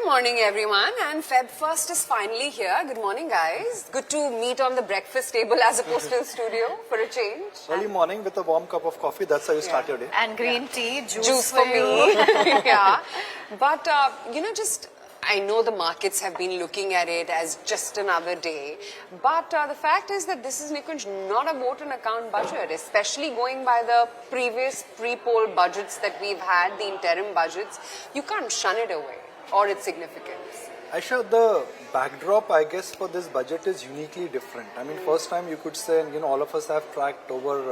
Good morning, everyone. And Feb 1st is finally here. Good morning, guys. Good to meet on the breakfast table as opposed to the studio for a change. Early morning with a warm cup of coffee. That's how you start your day. And green tea, Juice for me. Yeah. But, I know the markets have been looking at it as just another day. But the fact is that this is, Nikunj, not a vote on account budget, especially going by the previous pre-poll budgets that we've had, the interim budgets. You can't shun it away or its significance. Ayesha, the backdrop, I guess, for this budget is uniquely different. I mean, first time you could say, and all of us have tracked over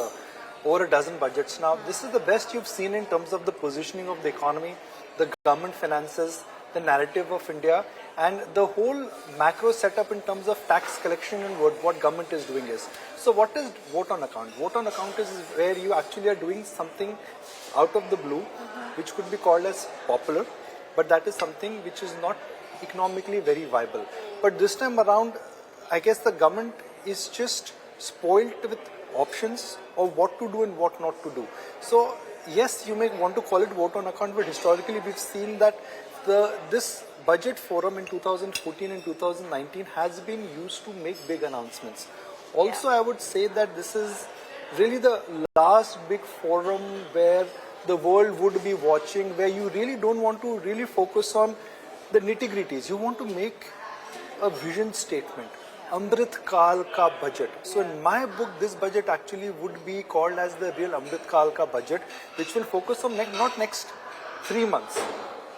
a dozen budgets now. This is the best you've seen in terms of the positioning of the economy, the government finances, the narrative of India, and the whole macro setup in terms of tax collection and what government is doing is. So what is vote on account? Vote on account is where you actually are doing something out of the blue, which could be called as popular, but that is something which is not economically very viable. But this time around, I guess the government is just spoiled with options of what to do and what not to do. So yes, you may want to call it vote on account, but historically we've seen that this budget forum in 2014 and 2019 has been used to make big announcements. Also, I would say that this is really the last big forum where the world would be watching, where you really don't want to really focus on the nitty-gritties. You want to make a vision statement. Amrit Kal ka budget. So in my book, this budget actually would be called as the real Amrit Kal ka budget, which will focus on not next 3 months,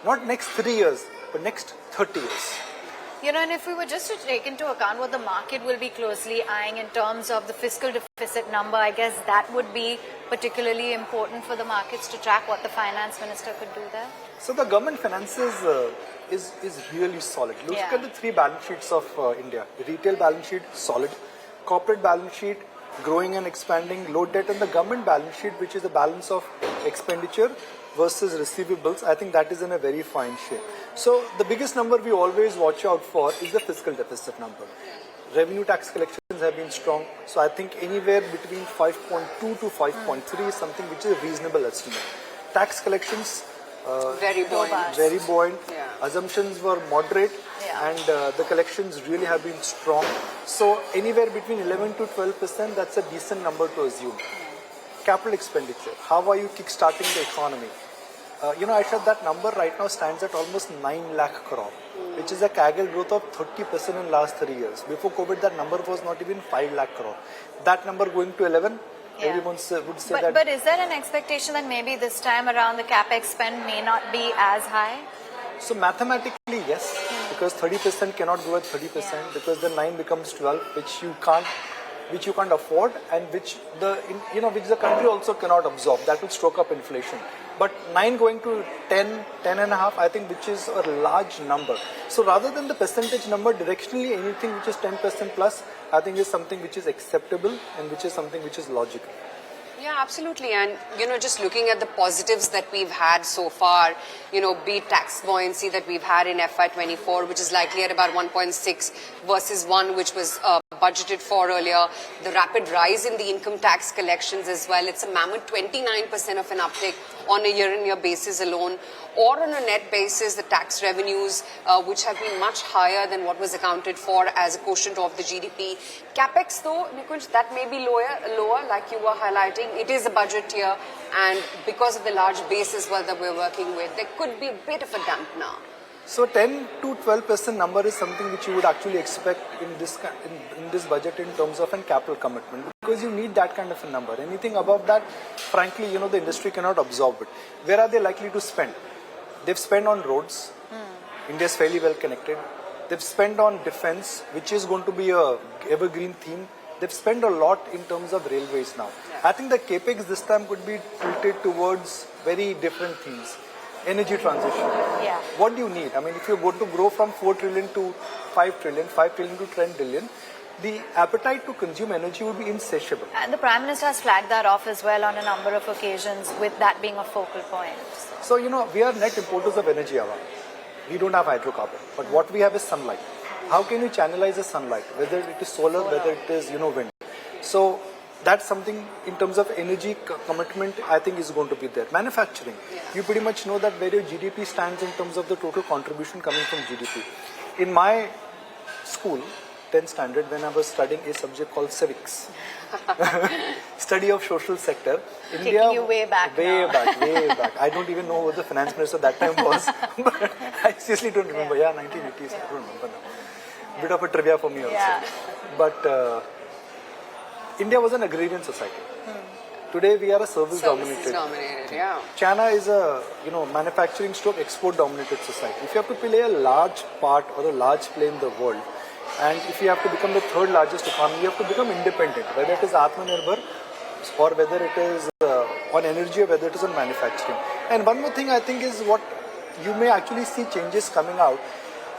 not next 3 years, but next 30 years. And if we were just to take into account what the market will be closely eyeing in terms of the fiscal deficit number, I guess that would be particularly important for the markets to track what the finance minister could do there. So the government finances is really solid. Look at the 3 balance sheets of India. The retail balance sheet, solid. Corporate balance sheet, growing and expanding, low debt, and the government balance sheet, which is the balance of expenditure versus receivables, I think that is in a very fine shape. So the biggest number we always watch out for is the fiscal deficit number. Revenue tax collections have been strong. So I think anywhere between 5.2 to 5.3 is something which is a reasonable estimate. Tax collections, very buoyant. Very buoyant. Yeah. Assumptions were moderate, and the collections really have been strong. So anywhere between 11 to 12%, that's a decent number to assume. Capital expenditure, how are you kickstarting the economy? I said that number right now stands at almost 9 lakh crore, which is a CAGR growth of 30% in last 3 years. Before COVID, that number was not even 5 lakh crore. That number going to 11, everyone would say that. But is there an expectation that maybe this time around the capex spend may not be as high? So mathematically, yes, because 30% cannot grow at 30%, because the 9 becomes 12, which you can't afford, and which the country also cannot absorb. That would stroke up inflation. But 9 going to 10 and a half, I think, which is a large number. So rather than the percentage number, directionally anything which is 10% plus, I think is something which is acceptable and which is something which is logical. Yeah, absolutely. And, just looking at the positives that we've had so far, be it tax buoyancy that we've had in FY24, which is likely at about 1.6 versus 1, which was budgeted for earlier. The rapid rise in the income tax collections as well. It's a mammoth 29% of an uptick on a year-on-year basis alone. Or on a net basis, the tax revenues, which have been much higher than what was accounted for as a quotient of the GDP. Capex, though, Nikunj, that may be lower, like you were highlighting. It is a budget year, and because of the large base as well that we're working with, there could be a bit of a dampener. So 10 to 12% number is something which you would actually expect in this budget in terms of a capital commitment, because you need that kind of a number. Anything above that, frankly, the industry cannot absorb it. Where are they likely to spend? They've spent on roads. India is fairly well connected. They've spent on defense, which is going to be a evergreen theme. They've spent a lot in terms of railways now. I think the capex this time could be tilted towards very different things. Energy transition. Yeah. What do you need? I mean, if you're going to grow from 4 trillion to 5 trillion, 5 trillion to 10 trillion, the appetite to consume energy would be insatiable. And the Prime Minister has flagged that off as well on a number of occasions, with that being a focal point. So, we are net importers of energy, Avanne. We don't have hydrocarbon, but what we have is sunlight. How can you channelize the sunlight? Whether it is solar, whether it is, wind. So that's something in terms of energy commitment, I think is going to be there. Manufacturing, you pretty much know that where your GDP stands in terms of the total contribution coming from GDP. In my school, 10th standard, when I was studying a subject called civics, study of social sector, Taking you way back way now. way back. I don't even know who the finance minister that time was, but I seriously don't remember. Yeah, 1980s, I don't remember now. Bit of a trivia for me also. Yeah. But India was an agrarian society. Today we are a service Services dominated. dominated, yeah. China is a manufacturing stroke export dominated society. If you have to play a large part or a large play in the world, and if you have to become the third largest economy, you have to become independent, whether it is Atmanirbhar or whether it is on energy or whether it is on manufacturing. And one more thing I think is what you may actually see changes coming out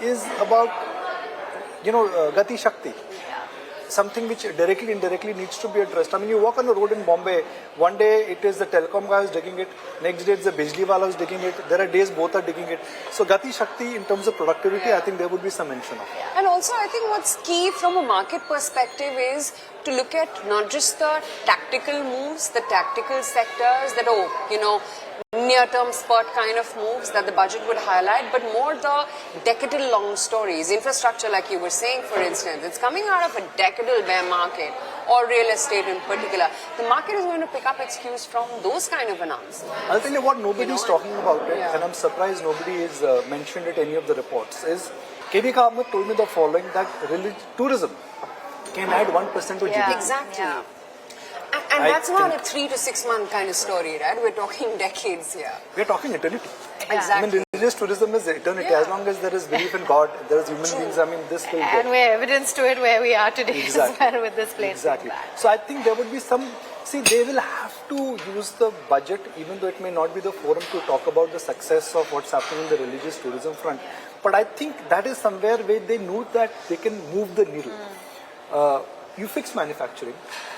is about Gati Shakti. Something which directly, indirectly needs to be addressed. I mean, you walk on a road in Bombay, one day it is the telecom guy who's digging it, next day it's the Bijli wala who's digging it, there are days both are digging it. So Gati Shakti in terms of productivity, I think there would be some mention of. And also, I think what's key from a market perspective is to look at not just the tactical moves, the tactical sectors that are, near-term spurt kind of moves that the budget would highlight, but more the decadal-long stories. Infrastructure, like you were saying, for instance, it's coming out of a decadal bear market, or real estate in particular. The market is going to pick up its cues from those kind of announcements. I'll tell you what nobody is talking about it, and I'm surprised nobody is mentioned it any of the reports, is KV Ahmed told me the following, that tourism can add 1% to GDP. Exactly. Yeah. And I that's not a think- 3 to 6 month kind of story, right? We're talking decades here. We're talking eternity. Exactly. I mean, religious tourism is eternity. As long as there is belief in God, there is human beings, I mean, this will And go. we're evidence to it where we are today Exactly. as well with this place. Exactly. So I think there would be some, they will have to use the budget, even though it may not be the forum to talk about the success of what's happening in the religious tourism front. But I think that is somewhere where they know that they can move the needle. You fix manufacturing,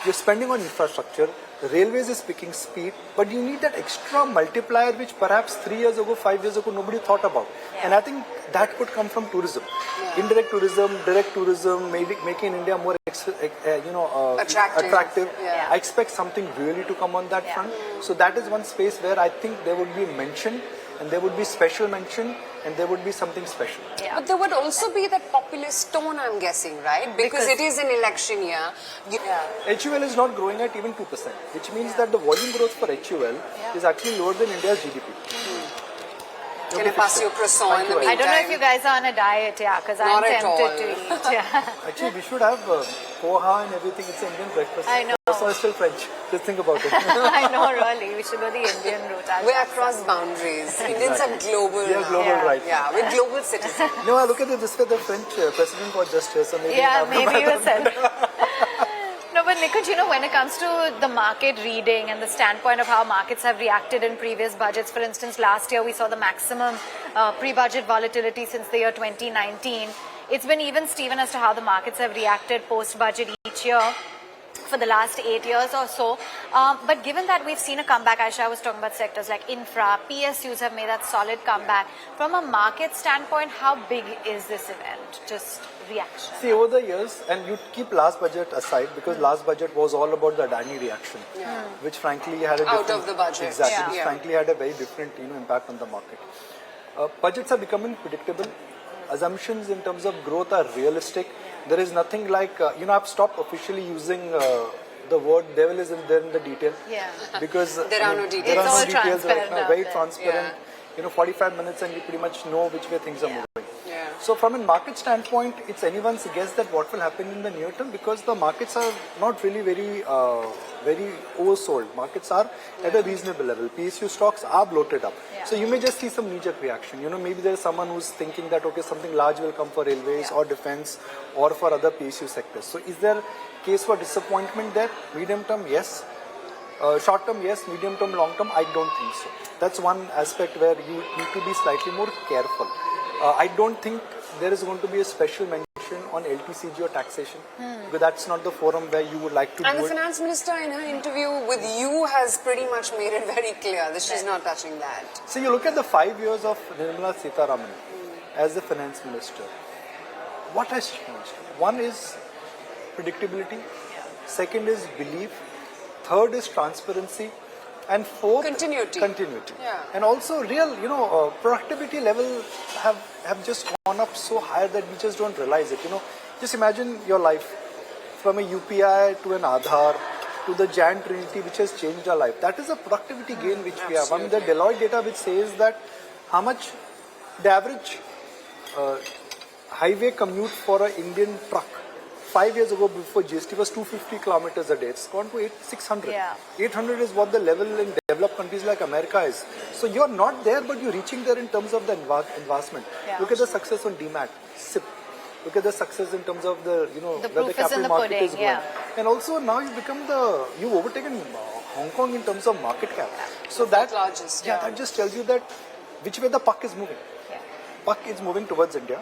you're spending on infrastructure, the railways is picking speed, but you need that extra multiplier which perhaps 3 years ago, 5 years ago, nobody thought about. And I think that could come from tourism. Indirect tourism, direct tourism, making India more attractive. Yeah. I expect something really to come on that front. So that is one space where I think there would be mention, and there would be special mention, and there would be something special. Yeah. But there would also be that populist tone, I'm guessing, right? Because it is an election year. HUL is not growing at even 2%, which means that the volume growth for HUL is actually lower than India's GDP. Can I pass you a croissant in the Thank you. I don't know if meantime? you guys are on a diet, because I'm Not at tempted all. to eat. Yeah. Actually, we should have poha and everything. It's an Indian breakfast. I know. Croissant is still French. Just think about it. I know, really. We should go the Indian route. We're across boundaries. Indians are global We are now. global right Yeah, we're global citizens. now. No, look at it this way. The French president was just here, so maybe Yeah, after maybe that- you said. No, but Nikunj, when it comes to the market reading and the standpoint of how markets have reacted in previous budgets, for instance, last year we saw the maximum pre-budget volatility since the year 2019. It's been even, Stephen, as to how the markets have reacted post-budget each year for the last 8 years or so. But given that we've seen a comeback, Ayesha was talking about sectors like infra, PSUs have made that solid comeback. From a market standpoint, how big is this event? Just reaction. See, over the years, and you keep last budget aside, because last budget was all about the Adani reaction, which frankly had a Out different... of the budget. Exactly, Yeah. which frankly had a very different impact on the market. Budgets are becoming predictable. Assumptions in terms of growth are realistic. There is nothing like, I've stopped officially using the word devil is in there in the detail. Yeah. Because There are no details. There are It's no all details right transparent now, out very there. transparent. 45 minutes and you pretty much know which way things are moving. Yeah. So from a market standpoint, it's anyone's guess that what will happen in the near term, because the markets are not really very oversold. Markets are at a reasonable level. PSU stocks are bloated up. Yeah. So you may just see some knee-jerk reaction. Maybe there's someone who's thinking that, okay, something large will come for railways or defense or for other PSU sectors. So is there case for disappointment there? Medium term, yes. Short term, yes. Medium term, long term, I don't think so. That's one aspect where you need to be slightly more careful. I don't think there is going to be a special mention on LTCG or taxation, because that's not the forum where you would like to And do the it. finance minister in her interview with you has pretty much made it very clear that she's not touching that. So you look at the 5 years of Nirmala Sitharaman as the finance minister. What has changed? One is predictability. Second is belief. third is transparency, and fourth Continuity. Yeah. And also real, productivity level have just gone up so high that we just don't realize it. Just imagine your life from a UPI to an Aadhaar to the Jan Trinity, which has changed our life. That is a productivity gain which we have. I mean, the Deloitte data which says that how much the average highway commute for an Indian truck 5 years ago before GST was 250 kilometers a day. It's gone to 600. Yeah. 800 is what the level in developed countries like America is. So you're not there, but you're reaching there in terms of the investment. Yeah. Look at the success on DMAT, SIP. Look at the success in terms of the, The where the proof is in capital the market pudding, is going. yeah. And also now you've overtaken Hong Kong in terms of market cap. So that, largest, that just tells you that which way the puck is moving. Yeah. Puck is moving towards India.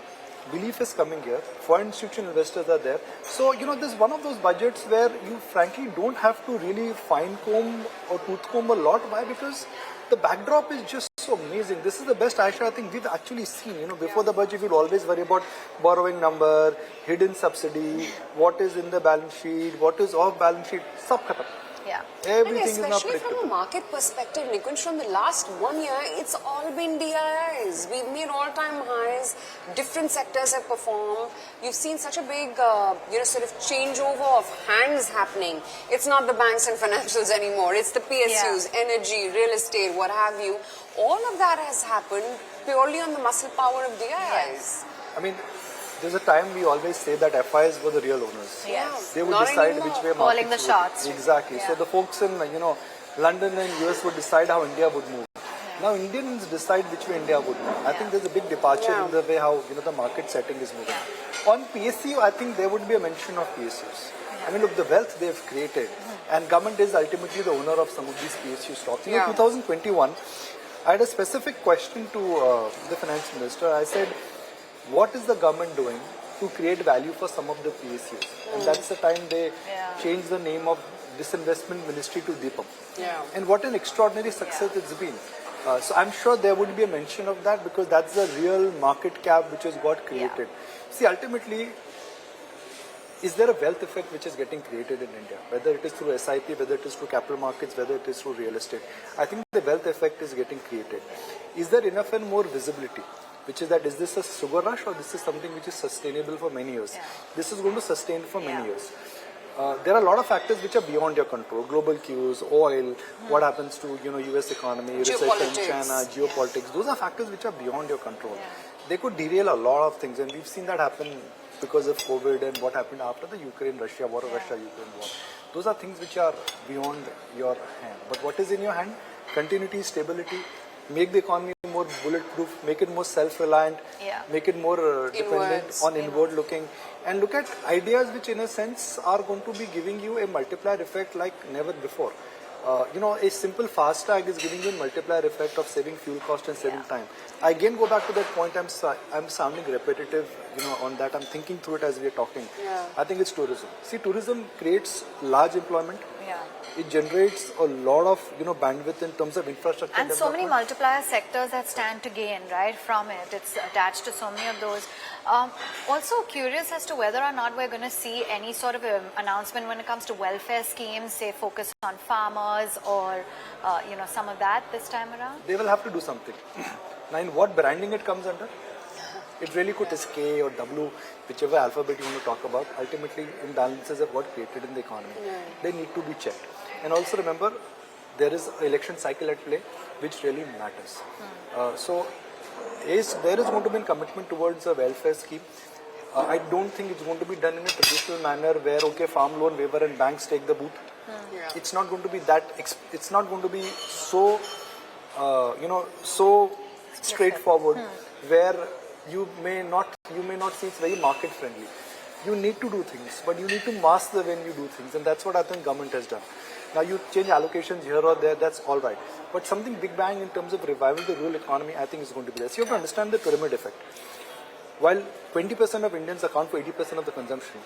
Belief is coming here. Foreign institutional investors are there. So, this is one of those budgets where you frankly don't have to really fine comb or tooth comb a lot. Why? Because the backdrop is just so amazing. This is the best Ayesha I think we've actually seen. Before the budget, we'd always worry about borrowing number, hidden subsidy, what is in the balance sheet, what is off balance sheet. Sab khatam. Yeah. Everything And is now especially from predictable. a market perspective, Nikunj, from the last 1 year, it's all been DIIs. We've made all-time highs. Different sectors have performed. You've seen such a big, sort of changeover of hands happening. It's not the banks and financials anymore. It's the PSUs, energy, real estate, what have you. All of that has happened purely on the muscle power of DIIs. I mean, there's a time we always say that FIs were the real owners. Yes. They would Not decide anymore. which way markets Calling the would- shots. Exactly. Yeah. So the folks in London and US would decide how India would move. Now Indians decide which way India would move. I think there's a big departure in the way how the market setting is moving. On PSU, I think there would be a mention of PSUs. I mean, look, the wealth they've created, and government is ultimately the owner of some of these PSU stocks. In 2021, I had a specific question to the finance minister. I said, what is the government doing to create value for some of the PSUs? And that's the time they changed the name of Disinvestment Ministry to Deepam. Yeah. And what an extraordinary success it's been. So I'm sure there would be a mention of that because that's the real market cap which has got created. See, ultimately, is there a wealth effect which is getting created in India? Whether it is through SIP, whether it is through capital markets, whether it is through real estate. I think the wealth effect is getting created. Is there enough and more visibility? Which is that, is this a sugar rush or this is something which is sustainable for many years? This is going to sustain for many years. There are a lot of factors which are beyond your control. Global cues, oil, what happens to US economy, recession, China, geopolitics. Those are factors which are beyond your control. They could derail a lot of things, and we've seen that happen because of COVID and what happened after the Ukraine-Russia war or Russia-Ukraine war. Those are things which are beyond your hand. But what is in your hand? Continuity, stability, make the economy more bulletproof, make it more self-reliant, make it more dependent on inward looking, and look at ideas which in a sense are going to be giving you a multiplier effect like never before. A simple fast tag is giving you a multiplier effect of saving fuel cost and saving time. I again go back to that point. I'm sounding repetitive, on that. I'm thinking through it as we are talking. I think it's tourism. See, tourism creates large employment. It generates a lot of bandwidth in terms of infrastructure And so many development. multiplier sectors that stand to gain, right, from it. It's attached to so many of those. Also curious as to whether or not we're going to see any sort of announcement when it comes to welfare schemes, say focus on farmers or, some of that this time around? They will have to do something. Now, in what branding it comes under? It really could is K or W, whichever alphabet you want to talk about. Ultimately, imbalances are what created in the economy. They need to be checked. And also remember, there is an election cycle at play, which really matters. So, there is going to be a commitment towards a welfare scheme. I don't think it's going to be done in a traditional manner where, farm loan waiver and banks take the boot. It's not going to be that, it's not going to be so, so straightforward where you may not see it's very market friendly. You need to do things, but you need to master when you do things, and that's what I think government has done. Now you change allocations here or there, that's all right. But something big bang in terms of revival the rural economy, I think is going to be there. So you have to understand the pyramid effect. While 20% of Indians account for 80% of the consumption,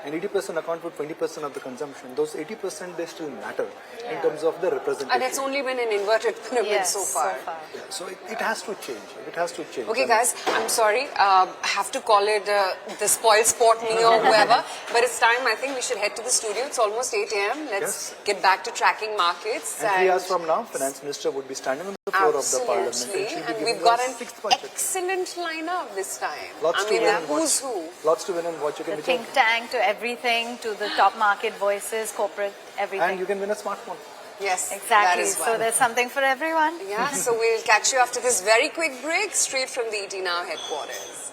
and 80% account for 20% of the consumption. Those 80% they still matter in terms of the representation. And it's only been an inverted pyramid Yes, so far. Yeah, so it has to change. It has to change. Okay, And guys, I'm sorry. I have to call it the spoil sport me or whoever. But it's time. I think we should head to the studio. It's almost 8 a.m. Let's get back to tracking markets. And 3 hours from now, Finance Minister would be standing on the floor of the Parliament. Absolutely. she'll be And giving we've got us an sixth budget. excellent lineup this time. Lots I to mean, win and who's watch. who? Lots to win and watch. You can The be think tank to everything, to the top market voices, corporate, everything. and you can win a smartphone. Yes, Exactly. that is So one. there's something for everyone. Yeah, so we'll catch you after this very quick break straight from the ET Now headquarters.